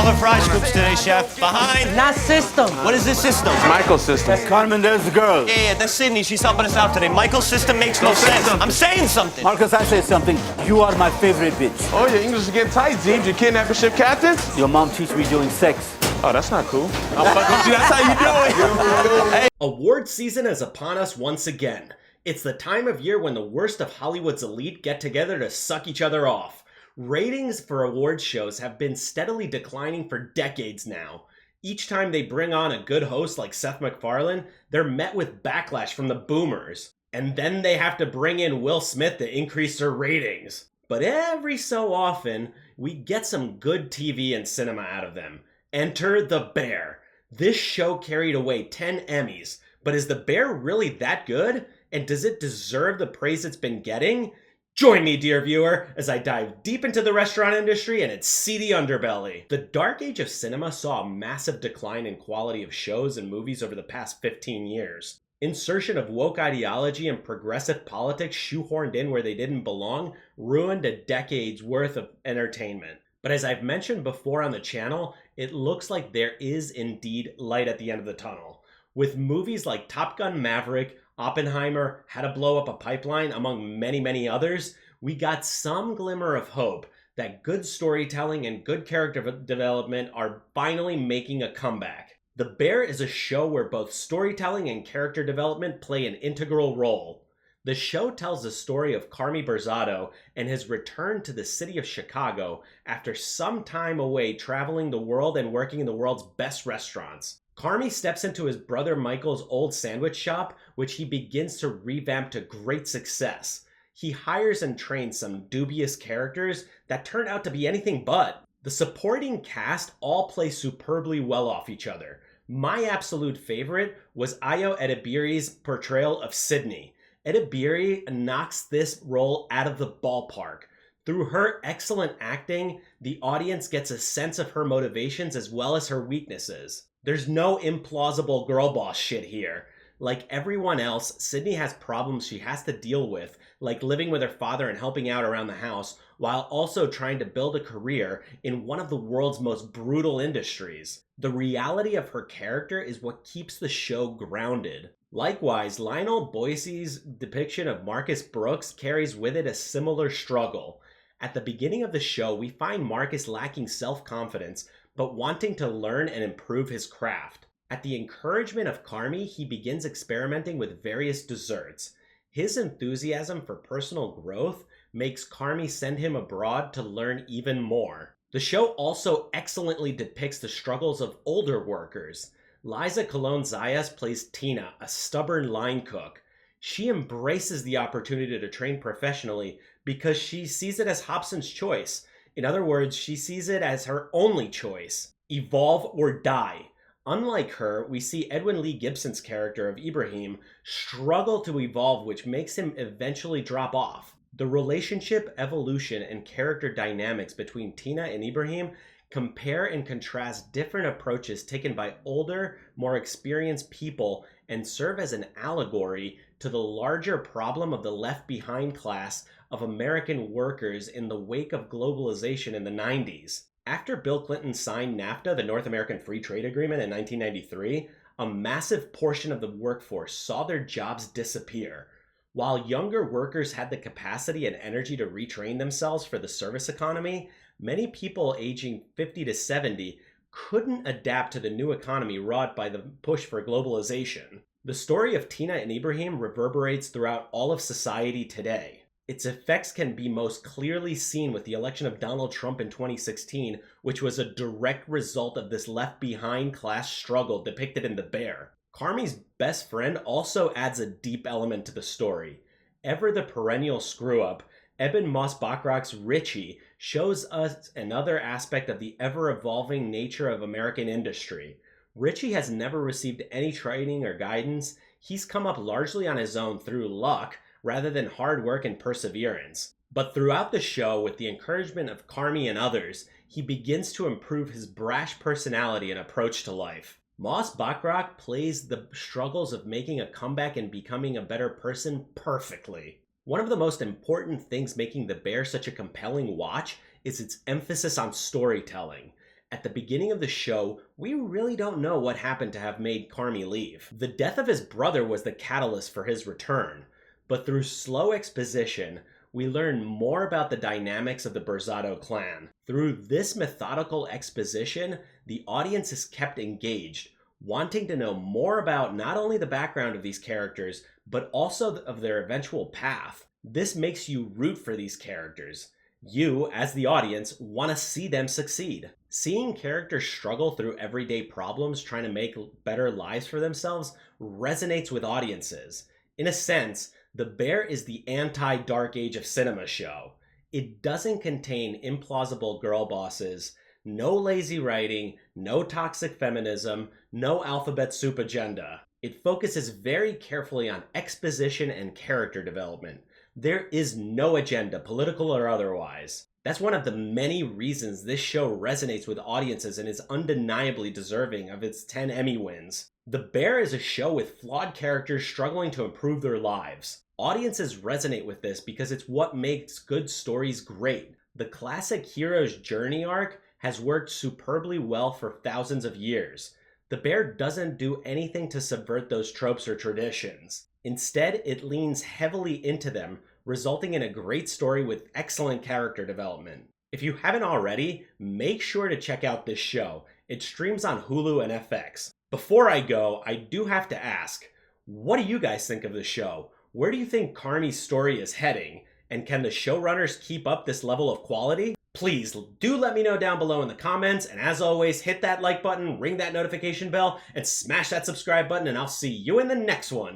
the fry scoops today, chef. Behind. Not system. What is this system? Michael's system. That's Carmen, there's the girl. Yeah, that's Sydney. She's helping us out today. Michael's system makes no sense. I'm saying something. Marcus, I say something. You are my favorite bitch. Oh, your English is getting tight, Zeebs. You kidnapping ship captains? Your mom teach me doing sex. Oh, that's not cool. I'm fucking with you. That's how you do it. Award season is upon us once again. It's the time of year when the worst of Hollywood's elite get together to suck each other off. Ratings for awards shows have been steadily declining for decades now. Each time they bring on a good host like Seth MacFarlane, they're met with backlash from the boomers. And then they have to bring in Will Smith to increase their ratings. But every so often, we get some good TV and cinema out of them. Enter The Bear. This show carried away 10 Emmys, but is The Bear really that good? And does it deserve the praise it's been getting? Join me, dear viewer, as I dive deep into the restaurant industry and its seedy underbelly. The dark age of cinema saw a massive decline in quality of shows and movies over the past 15 years. Insertion of woke ideology and progressive politics shoehorned in where they didn't belong ruined a decade's worth of entertainment. But as I've mentioned before on the channel, it looks like there is indeed light at the end of the tunnel. With movies like Top Gun Maverick, Oppenheimer, How to Blow Up a Pipeline, among many, many others, we got some glimmer of hope that good storytelling and good character development are finally making a comeback. The Bear is a show where both storytelling and character development play an integral role. The show tells the story of Carmy Berzatto and his return to the city of Chicago after some time away traveling the world and working in the world's best restaurants. Carmy steps into his brother Michael's old sandwich shop, which he begins to revamp to great success. He hires and trains some dubious characters that turn out to be anything but. The supporting cast all play superbly well off each other. My absolute favorite was Ayo Edebiri's portrayal of Sydney. Edebiri knocks this role out of the ballpark. Through her excellent acting, the audience gets a sense of her motivations as well as her weaknesses. There's no implausible girl boss shit here. Like everyone else, Sydney has problems she has to deal with, like living with her father and helping out around the house, while also trying to build a career in one of the world's most brutal industries. The reality of her character is what keeps the show grounded. Likewise, Lionel Boyce's depiction of Marcus Brooks carries with it a similar struggle. At the beginning of the show, we find Marcus lacking self-confidence, but wanting to learn and improve his craft. At the encouragement of Carmy, he begins experimenting with various desserts. His enthusiasm for personal growth makes Carmy send him abroad to learn even more. The show also excellently depicts the struggles of older workers. Liza Colon-Zayas plays Tina, a stubborn line cook. She embraces the opportunity to train professionally because she sees it as Hobson's choice. In other words, she sees it as her only choice. Evolve or die. Unlike her, we see Edwin Lee Gibson's character of Ibrahim struggle to evolve, which makes him eventually drop off. The relationship, evolution, and character dynamics between Tina and Ibrahim compare and contrast different approaches taken by older, more experienced people and serve as an allegory to the larger problem of the left-behind class of American workers in the wake of globalization in the 90s. After Bill Clinton signed NAFTA, the North American Free Trade Agreement, in 1993, a massive portion of the workforce saw their jobs disappear. While younger workers had the capacity and energy to retrain themselves for the service economy, many people aging 50 to 70 couldn't adapt to the new economy wrought by the push for globalization. The story of Tina and Ibrahim reverberates throughout all of society today. Its effects can be most clearly seen with the election of Donald Trump in 2016, which was a direct result of this left-behind class struggle depicted in The Bear. Carmy's best friend also adds a deep element to the story. Ever the perennial screw-up, Eben Moss-Bachrach's Richie shows us another aspect of the ever-evolving nature of American industry. Richie has never received any training or guidance. He's come up largely on his own through luck, rather than hard work and perseverance. But throughout the show, with the encouragement of Carmy and others, he begins to improve his brash personality and approach to life. Moss-Bachrach plays the struggles of making a comeback and becoming a better person perfectly. One of the most important things making The Bear such a compelling watch is its emphasis on storytelling. At the beginning of the show, we really don't know what happened to have made Carmy leave. The death of his brother was the catalyst for his return, but through slow exposition, we learn more about the dynamics of the Berzado clan. Through this methodical exposition, the audience is kept engaged, wanting to know more about not only the background of these characters, but also of their eventual path. This makes you root for these characters. You, as the audience, want to see them succeed. Seeing characters struggle through everyday problems trying to make better lives for themselves resonates with audiences. In a sense, The Bear is the anti-Dark Age of cinema show. It doesn't contain implausible girl bosses, no lazy writing, no toxic feminism, no alphabet soup agenda. It focuses very carefully on exposition and character development. There is no agenda, political or otherwise. That's one of the many reasons this show resonates with audiences and is undeniably deserving of its 10 Emmy wins. The Bear is a show with flawed characters struggling to improve their lives. Audiences resonate with this because it's what makes good stories great. The classic hero's journey arc has worked superbly well for thousands of years. The Bear doesn't do anything to subvert those tropes or traditions. Instead, it leans heavily into them, resulting in a great story with excellent character development. If you haven't already, make sure to check out this show. It streams on Hulu and FX. Before I go, I do have to ask, what do you guys think of the show? Where do you think Carmy's story is heading? And can the showrunners keep up this level of quality? Please do let me know down below in the comments, and as always, hit that like button, ring that notification bell, and smash that subscribe button, and I'll see you in the next one.